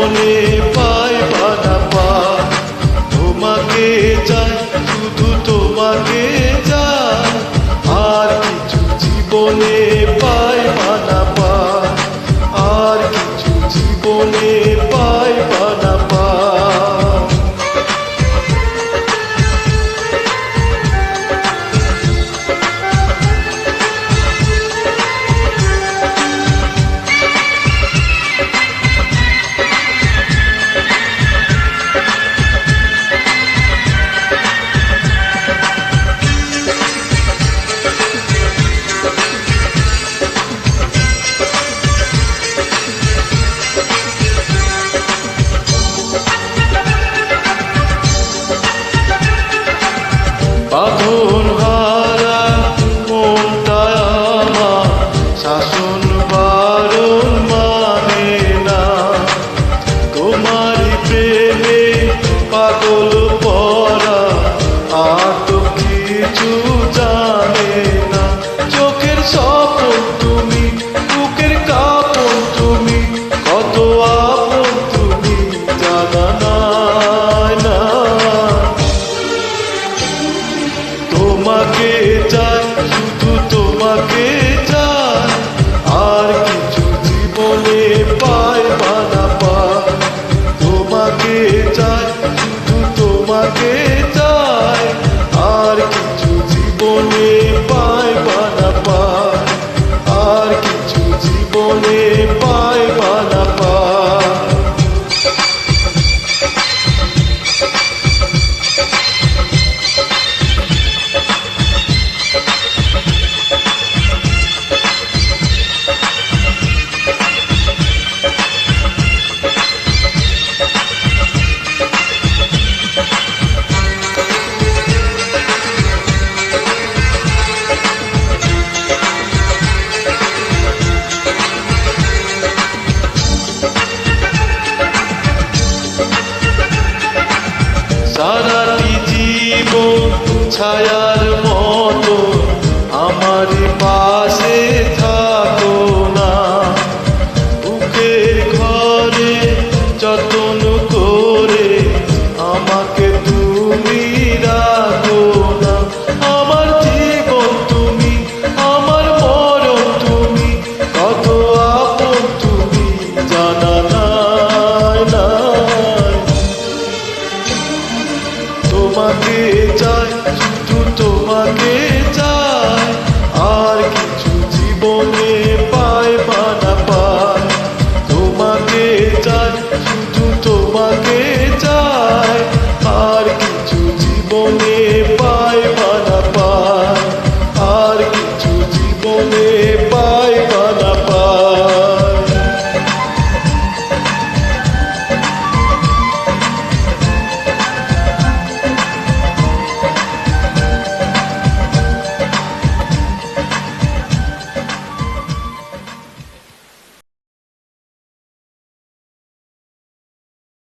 জীবনে পাইবা না পার। তোমাকে চাই, শুধু তোমাকে চাই, আর কিছু জীবনে পাইবা না পার, আর কিছু জীবনে পাইবা না পার। বাঁধন হারা মনটা আমার শাসন বারণ মানে না, তোমারই প্রেমে পাগল পরা আর তো কিছু জানে না। চোখের স্বপন তুমি, বুকের কাপন তুমি, কত আপন তুমি জানা নাই না। তোমাকে চাই, শুধু তোমাকে চাই, আর কিছু জীবনে পাইবা না পার। তোমাকে চাই, শুধু তোমাকে চাই, আর কিছু জীবনে পাইবা না পার, আর কিছু জীবনে পাইবা না পার। সারাটি জীবন ছায়ার মতো আমারই পাশে থাকো না, বুকের ঘরে যত